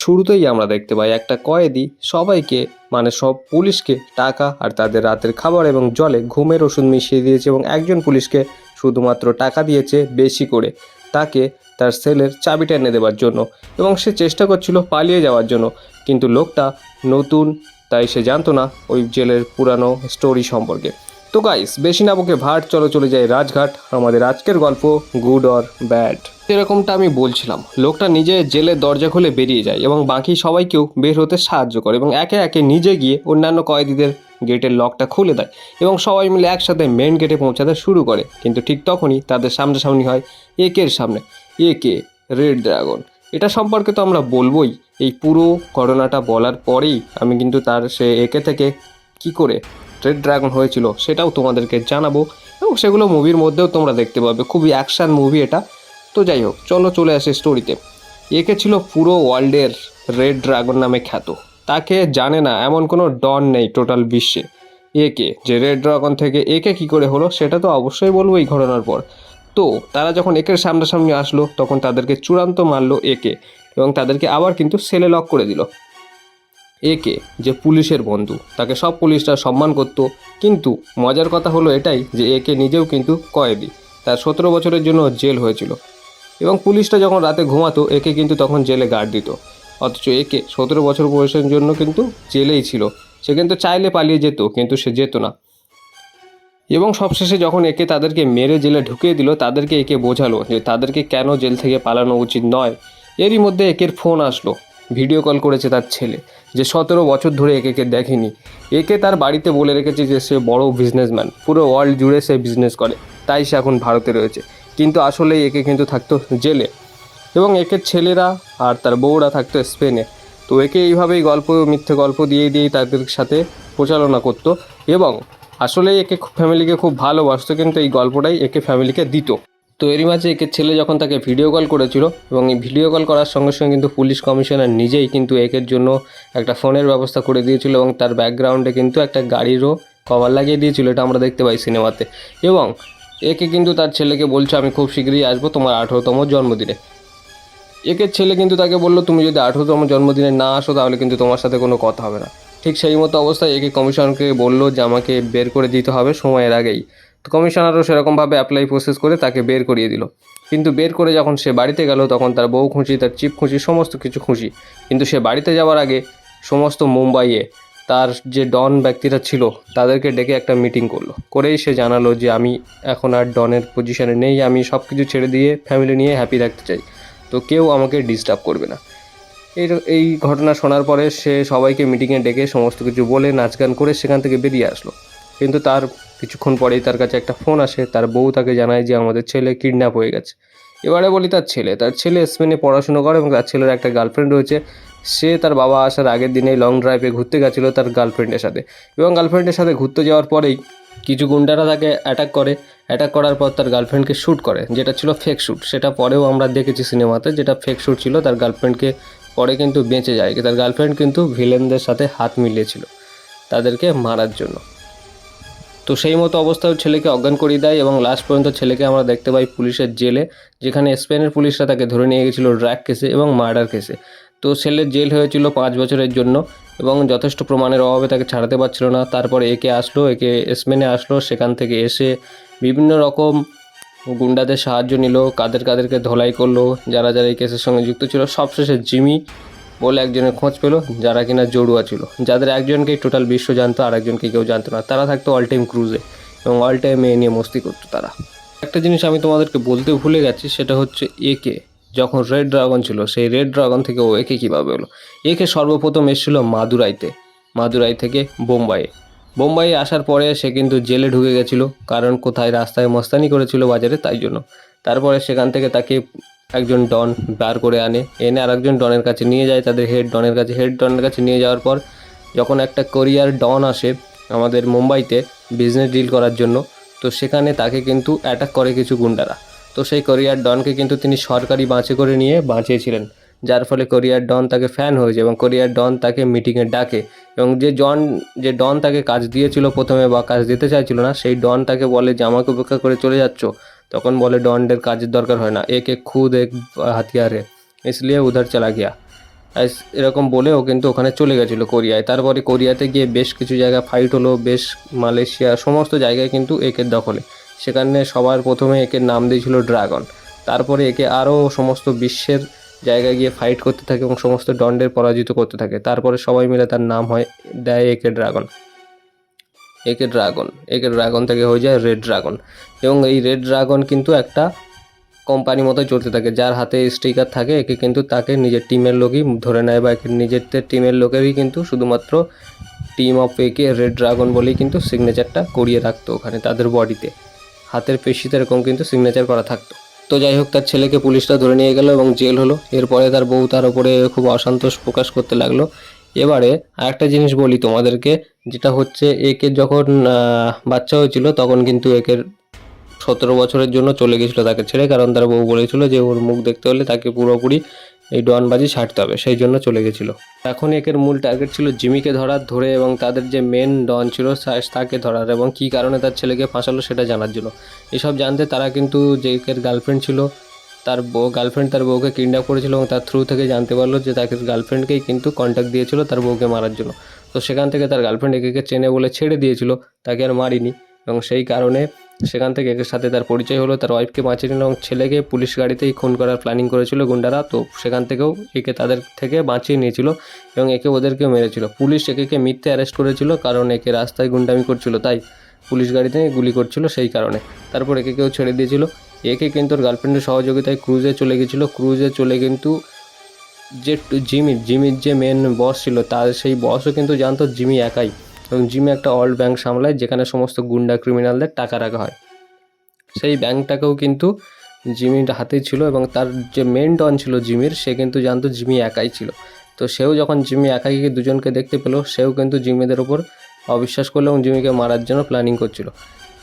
শুরুতেই আমরা দেখতে পাই একটা কয়েদি সবাইকে মানে সব পুলিশকে টাকা আর তাদের রাতের খাবার এবং জলে ঘুমের ওষুধ মিশিয়ে দিয়েছে এবং একজন পুলিশকে শুধুমাত্র টাকা দিয়েছে বেশি করে তাকে তার সেলের চাবিটা এনে দেওয়ার জন্য এবং সে চেষ্টা করছিল পালিয়ে যাওয়ার জন্য, কিন্তু লোকটা নতুন তাই সে জানতো না ওই জেলের পুরানো স্টোরি সম্পর্কে। তো গাইস, বেশি না বকে ভাট চলো চলে যায় রাজঘাট, আমাদের আজকের গল্প গুড অর ব্যাড। এরকমটা আমি বলছিলাম, লোকটা নিজে জেলের দরজা খুলে বেরিয়ে যায় এবং বাকি সবাইকেও বের হতে সাহায্য করে এবং একে একে নিজে গিয়ে অন্যান্য কয়েদিদের গেটের লকটা খুলে দেয় এবং সবাই মিলে একসাথে মেন গেটে পৌঁছাতে শুরু করে। কিন্তু ঠিক তখনই তাদের সামনাসামনি হয় একের সামনে। একে রেড ড্রাগন, এটা সম্পর্কে তো আমরা বলবোই। এই পুরো ঘটনাটা বলার পরেই আমি কিন্তু তার সে একে থেকে কি করে রেড ড্রাগন হয়েছিল সেটাও তোমাদেরকে জানাবো এবং সেগুলো মুভির মধ্যেও তোমরা দেখতে পাবে। খুবই অ্যাকশন মুভি এটা। তো যাই হোক, চলো চলে আসে স্টোরিতে। একে ছিল পুরো ওয়ার্ল্ডের রেড ড্রাগন নামে খ্যাত। তাকে জানে না এমন কোনো ডন নেই টোটাল বিশ্বে। একে যে রেড ড্রাগন থেকে একে কি করে হলো সেটা তো অবশ্যই বলবো এই ঘটনার পর। তো তারা যখন একের সামনাসামনি আসলো তখন তাদেরকে চূড়ান্ত মারলো একে এবং তাদেরকে আবার কিন্তু সেলে লক করে দিল। একে যে পুলিশের বন্ধু, তাকে সব পুলিশরা সম্মান করত, কিন্তু মজার কথা হলো এটাই যে একে নিজেও কিন্তু কয়েদি। তার 17 বছরের জন্য জেল হয়েছিল এবং পুলিশটা যখন রাতে ঘুমাতো একে কিন্তু তখন জেলে গার্ড দিত। অথচ একে 17 বছর বয়সের জন্য কিন্তু জেলেই ছিল। সে কিন্তু চাইলে পালিয়ে যেত, কিন্তু সে যেত না। এবং সবশেষে যখন একে তাদেরকে মেরে জেলে ঢুকিয়ে দিল, তাদেরকে একে বোঝালো যে তাদেরকে কেন জেল থেকে পালানো উচিত নয়। এরই মধ্যে একের ফোন আসলো, ভিডিও কল করেছে তার ছেলে, যে 17 বছর ধরে একে দেখেনি। একে তার বাড়িতে বলে রেখেছে যে সে বড় বিজনেসম্যান, পুরো ওয়ার্ল্ড জুড়ে সে বিজনেস করে, তাই সে এখন ভারতে রয়েছে। কিন্তু আসলে একে কিন্তু থাকতো জেলে এবং একের ছেলেরা আর তার বউরা থাকতো স্পেনে। তো একে এইভাবেই মিথ্যে গল্প দিয়ে তাদের সাথে প্রচারণা করতো এবং আসলে একে ফ্যামিলিকে খুব ভালোবাসতো, কিন্তু এই গল্পটাই একে ফ্যামিলিকে দিত। তো এরই মাঝে একের ছেলে যখন তাকে ভিডিও কল করেছিল এবং এই ভিডিও কল করার সঙ্গে সঙ্গে কিন্তু পুলিশ কমিশনার নিজেই কিন্তু একের জন্য একটা ফোনের ব্যবস্থা করে দিয়েছিল এবং তার ব্যাকগ্রাউন্ডে কিন্তু একটা গাড়িরও কভার লাগিয়ে দিয়েছিল, এটা আমরা দেখতে পাই সিনেমাতে। এবং একে কিন্তু তার ছেলেকে বলছে আমি খুব শীঘ্রই আসবো তোমার 18তম জন্মদিনে। একের ছেলে কিন্তু তাকে বললো তুমি যদি 18তম জন্মদিনে না আসো তাহলে কিন্তু তোমার সাথে কোনো কথা হবে না। ঠিক সেই মতো অবস্থায় একে কমিশনারকে বললো যে আমাকে বের করে দিতে হবে সময়ের আগেই। তো কমিশনারও সেরকমভাবে অ্যাপ্লাই প্রসেস করে তাকে বের করিয়ে দিল। কিন্তু বের করে যখন সে বাড়িতে গেল তখন তার বউ খুশি, তার চিপ খুশি, সমস্ত কিছু খুশি। কিন্তু সে বাড়িতে যাওয়ার আগে সমস্ত মুম্বাইয়ে তার যে ডন ব্যক্তিরা ছিল তাদেরকে ডেকে একটা মিটিং করলো, করেই সে জানালো যে আমি এখন আর ডনের পজিশনে নেই, আমি সব কিছু ছেড়ে দিয়ে ফ্যামিলি নিয়ে হ্যাপি থাকতে চাই, তো কেউ আমাকে ডিস্টার্ব করবে না। এই ঘটনা শোনার পরে সে সবাইকে মিটিংয়ে ডেকে সমস্ত কিছু বলে নাচ গান করে সেখান থেকে বেরিয়ে আসলো। কিন্তু তার কিছুক্ষণ পরেই তার কাছে একটা ফোন আসে, তার বউ তাকে জানায় যে আমাদের ছেলে কিডন্যাপ হয়ে গেছে। এবারে বলি তার ছেলে স্পেনে পড়াশুনো করে এবং তার ছেলের একটা গার্লফ্রেন্ড রয়েছে। সে তার বাবা আসার আগের দিনেই লং ড্রাইভে ঘুরতে গেছিলো তার গার্লফ্রেন্ডের সাথে এবং গার্লফ্রেন্ডের সাথে ঘুরতে যাওয়ার পরেই কিছু গুন্ডারা তাকে অ্যাটাক করার পর তার গার্লফ্রেন্ডকে শ্যুট করে, যেটা ছিল ফেক শ্যুট। সেটা পরেও আমরা দেখেছি সিনেমাতে, যেটা ফেক শ্যুট ছিল। তার গার্লফ্রেন্ডকে পরে কিন্তু বেঁচে যায়, তার গার্লফ্রেন্ড কিন্তু ভিলেনদের সাথে হাত মিলিয়েছিল তাদেরকে মারার জন্য। তো সেই মতো অবস্থায় ছেলেকে অজ্ঞান করিয়ে দেয় এবং লাস্ট পর্যন্ত ছেলেকে আমরা দেখতে পাই পুলিশের জেলে, যেখানে স্পেনের পুলিশরা তাকে ধরে নিয়ে গেছিলো ড্রাগ কেসে এবং মার্ডার কেসে। তো ছেলের জেল হয়েছিল 5 বছরের জন্য এবং যথেষ্ট প্রমাণের অভাবে তাকে ছাড়াতে পারছিল না। তারপরে একে স্পেনে আসলো, সেখান থেকে এসে বিভিন্ন রকম গুন্ডাদের সাহায্য নিল, কাদেরকে ধোলাই করলো যারা এই কেসের সঙ্গে যুক্ত ছিল। সবশেষে জিমি বলে একজনের খোঁজ পেলো যারা কিনা জড়ুয়া ছিল, যাদের একজনকেই টোটাল বিশ্ব জানতো আর একজনকে কেউ জানতো না। তারা থাকতো অল টাইম ক্রুজে এবং অল টাইম মেয়ে নিয়ে মস্তি করতো তারা। একটা জিনিস আমি তোমাদেরকে বলতে ভুলে গেছি, সেটা হচ্ছে একে যখন রেড ড্রাগন ছিল সেই রেড ড্রাগন থেকে ও একে কীভাবে হলো। একে সর্বপ্রথম এসেছিল মাদুরাই থেকে বোম্বাইয়ে আসার পরে সে কিন্তু জেলে ঢুকে গেছিলো, কারণ কোথায় রাস্তায় মস্তানি করেছিল বাজারে, তাই জন্য। তারপরে সেখান থেকে তাকে একজন ডন বার করে এনে আর একজন ডনের কাছে নিয়ে যায়, তাদের হেড ডনের কাছে নিয়ে যাওয়ার পর যখন একটা কোরিয়ার ডন আসে আমাদের মুম্বাইতে বিজনেস ডিল করার জন্য, তো সেখানে তাকে কিন্তু অ্যাটাক করে কিছু গুন্ডারা। তো সেই কোরিয়ার ডনকে কিন্তু তিনি সরকারি বাঁচে করে নিয়ে বাঁচিয়েছিলেন, যার ফলে কোরিয়ার ডন তাকে ফ্যান হয়েছে এবং কোরিয়ার ডন তাকে মিটিংয়ে ডাকে এবং যে ডন তাকে কাজ দিয়েছিল প্রথমে বা কাজ দিতে চাইছিল না, সেই ডন তাকে বলে যে আমাকে উপেক্ষা করে চলে যাচ্ছ। তখন বলে ডনদের কাজের দরকার হয় না, एक एक खुद एक हथियार है इसलिए उधर चला गया। এরকম বলে ও কিন্তু ওখানে চলে গেছিলো কোরিয়ায়। তারপরে কোরিয়াতে গিয়ে বেশ কিছু জায়গা ফাইট হলো, বেশ মালয়েশিয়া সমস্ত জায়গায় কিন্তু একের দখলে। সেখানে সবার প্রথমে একের নাম দিয়েছিল ড্রাগন। তারপরে একে আরও সমস্ত বিশ্বের জায়গায় গিয়ে ফাইট করতে থাকে এবং সমস্ত দণ্ডের পরাজিত করতে থাকে। তারপরে সবাই মিলে তার নাম দেয় একে ড্রাগন। একে ড্রাগন থেকে হয়ে যায় রেড ড্রাগন। এবং এই রেড ড্রাগন কিন্তু একটা কোম্পানি মতো চলতে থাকে, যার হাতে স্টিকার থাকে একে কিন্তু তাকে নিজের টিমের লোকই ধরে নেয়, বা নিজেদের টিমের লোকেরই কিন্তু শুধুমাত্র টিম অফ একে রেড ড্রাগন বলেই কিন্তু সিগনেচারটা করিয়ে রাখতো ওখানে তাদের বডিতে, হাতের পেশিতে এরকম কিন্তু সিগনেচার করা থাকতো। তো যাই হোক, তার ছেলেকে পুলিশরা ধরে নিয়ে গেল এবং জেল হলো। এরপরে তার বউ তার উপরে খুব অসন্তোষ প্রকাশ করতে লাগলো। এবারে আরেকটা জিনিস বলি তোমাদেরকে, যেটা হচ্ছে একে যখন বাচ্চা হয়েছিল তখন কিন্তু একের 17 বছরের জন্য চলে গেছিলো তাকে ছেড়ে, কারণ তার বউ বলেছিল যে ওর মুখ দেখতে হলে তাকে পুরোপুরি এই ডনবাজি ছাড়তে হবে, সেই জন্য চলে গেছিলো। এখন একের মূল টার্গেট ছিল জিমিকে ধরে এবং তাদের যে মেন ডন ছিল তাকে ধরার এবং কী কারণে তার ছেলেকে ফাঁসালো সেটা জানার জন্য। এসব জানতে তারা কিন্তু যে একের গার্লফ্রেন্ড ছিল, তার গার্লফ্রেন্ড তার বউকে কিডন্যাপ করেছিল এবং তার থ্রু থেকে জানতে পারলো যে তাকে গার্লফ্রেন্ডকেই কিন্তু কন্ট্যাক্ট দিয়েছিল তার বউকে মারার জন্য। তো সেখান থেকে তার গার্লফ্রেন্ড একে চেনে বলে ছেড়ে দিয়েছিল, তাকে আর মারিনি। এবং সেই কারণে সেখান থেকে একের সাথে তার পরিচয় হলো, তার ওয়াইফকে বাঁচিয়ে নিল এবং ছেলেকে পুলিশ গাড়িতেই খুন করার প্ল্যানিং করেছিল গুন্ডারা। তো সেখান থেকেও একে তাদের থেকে বাঁচিয়ে নিয়েছিল এবং একে ওদেরকেও মেরেছিল। পুলিশ একে মিথ্যে অ্যারেস্ট করেছিল কারণ একে রাস্তায় গুন্ডামি করছিল, তাই পুলিশ গাড়িতে গুলি করছিল সেই কারণে। তারপর একেও ছেড়ে দিয়েছিল। একে কিন্তু ওর গার্লফ্রেন্ডের সহযোগিতায় ক্রুজে চলে গেছিলো। ক্রুজে চলে কিন্তু যে জিমির যে মেন বস ছিল তার সেই বসও কিন্তু জানতো জিমি একাই, এবং জিমি একটা অল্ড ব্যাংক সামলায় যেখানে সমস্ত গুন্ডা ক্রিমিনালদের টাকা রাখা হয়। সেই ব্যাংকটাকেও কিন্তু জিমির হাতেই ছিল এবং তার যে মেন ডন ছিল জিমির, সে কিন্তু জানতো জিমি একাই ছিল। তো সেও যখন জিমি একাই দুজনকে দেখতে পেলো, সেও কিন্তু জিমিদের ওপর অবিশ্বাস করলো এবং জিমিকে মারার জন্য প্ল্যানিং করছিল।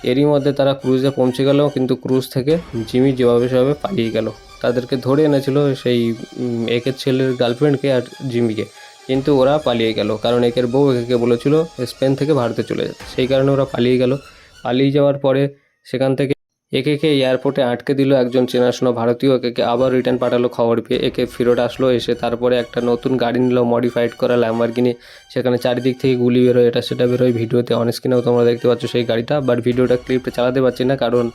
এরই মধ্যে তারা ক্রুজে পৌঁছে গেল, কিন্তু ক্রুজ থেকে জিমি যেভাবে সেভাবে পালিয়ে গেল। তাদেরকে ধরে এনেছিল সেই একের ছেলের গার্লফ্রেন্ডকে আর জিমিকে, কিন্তু ওরা পালিয়ে গেল কারণ একের বউ একে বলেছিল স্পেন থেকে ভারতে চলে যেতে, সেই কারণে ওরা পালিয়ে গেল। পালিয়ে যাওয়ার পরে সেখান থেকে একে এয়ারপোর্টে আটকে দিল একজন চেনাশোনা ভারতীয়। একে আবার রিটার্ন পাঠালো খবর পেয়ে। একে ফেরত আসলো, এসে তারপরে একটা নতুন গাড়ি নিল, মডিফাইড করা ল্যাম্বরগিনি। সেখানে চারিদিক থেকে গুলি বেরোয়, এটা সেটা বেরোয়। ভিডিওতে অন স্ক্রিনেও তোমরা দেখতে পাচ্ছ সেই গাড়িটা, বাট ভিডিওটা ক্লিপটা চালাতে পারছি না কারণ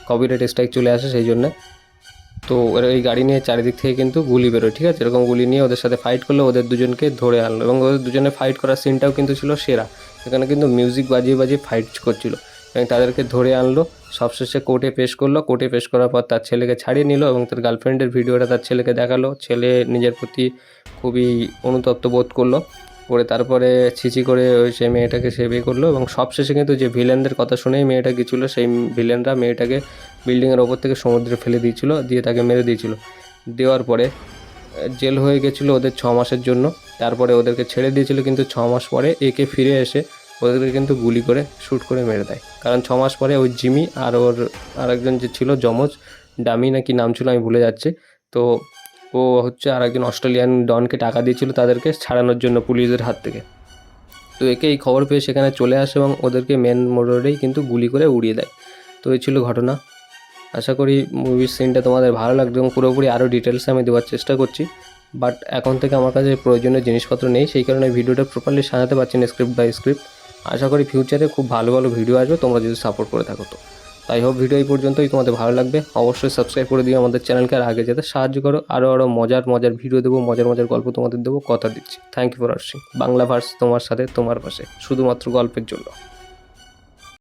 কপিরাইট স্ট্রাইক চলে আসে সেই জন্য। তো এই গাড়ি নিয়ে চারিদিক থেকে কিন্তু গুলি বেরোয়, ঠিক আছে। এরকম গুলি নিয়ে ওদের সাথে ফাইট করলো, ওদের দুজনকে ধরে আনলো এবং ওদের দুজনে ফাইট করার সিনটাও কিন্তু ছিল সেরা। সেখানে কিন্তু মিউজিক বাজিয়ে বাজিয়ে ফাইট করছিল এবং তাদেরকে ধরে আনলো। সবশেষে কোর্টে পেশ করলো। কোর্টে পেশ করার পর তার ছেলেকে ছাড়িয়ে নিল এবং তার গার্লফ্রেন্ডের ভিডিওটা তার ছেলেকে দেখালো। ছেলে নিজের প্রতি খুবই অনুতপ্ত বোধ করলো, করে তারপরে ছিচি করে সেই মেয়েটাকে সে বিয়ে করলো। এবং সবশেষে কিন্তু যে ভিলেনদের কথা শুনেই মেয়েটা গেছিলো, সেই ভিলেনরা মেয়েটাকে বিল্ডিংয়ের ওপর থেকে সমুদ্রে ফেলে দিয়েছিল, দিয়ে তাকে মেরে দিয়েছিল। দেওয়ার পরে জেল হয়ে গেছিলো ওদের 6 মাসের জন্য। তারপরে ওদেরকে ছেড়ে দিয়েছিল, কিন্তু 6 মাস পরে একে ফিরে এসে ওদেরকে কিন্তু গুলি করে শ্যুট করে মেরে দেয়। কারণ 6 মাস পরে ওই জিমি আর ওর আরেকজন যে ছিল যমজ, ডামি নাকি নাম ছিল আমি ভুলে যাচ্ছি, তো ও হচ্ছে আরেকজন অস্ট্রেলিয়ান ডনকে টাকা দিয়েছিল তাদেরকে ছাড়ানোর জন্য পুলিশের হাত থেকে। তো একে এই খবর পেয়ে সেখানে চলে আসে এবং ওদেরকে মেন মোড়েই কিন্তু গুলি করে উড়িয়ে দেয়। তো এই ছিল ঘটনা। আশা করি মুভির সিনটা তোমাদের ভালো লাগবে এবং পুরোপুরি আরও ডিটেলসে আমি দেওয়ার চেষ্টা করছি, বাট এখন থেকে আমার কাছে প্রয়োজনীয় জিনিসপত্র নেই, সেই কারণে ভিডিওটা প্রপারলি সাজাতে পারছি না স্ক্রিপ্ট বাই স্ক্রিপ্ট। আশা করি ফিউচারে খুব ভালো ভালো ভিডিও আসবে তোমরা যদি সাপোর্ট করে থাকো। তো তাই হোপ ভিডিও এই পর্যন্তই তোমাদের ভালো লাগবে। অবশ্যই সাবস্ক্রাইব করে দিও আমাদের চ্যানেলকে, আর আগে যেতে সাহায্য করো। আরও মজার ভিডিও দেবো, মজার গল্প তোমাদের দেবো, কথা দিচ্ছি। Thank you for watching. Bangla verse তোমার সাথে তোমার পাশে, শুধুমাত্র গল্পের জন্য।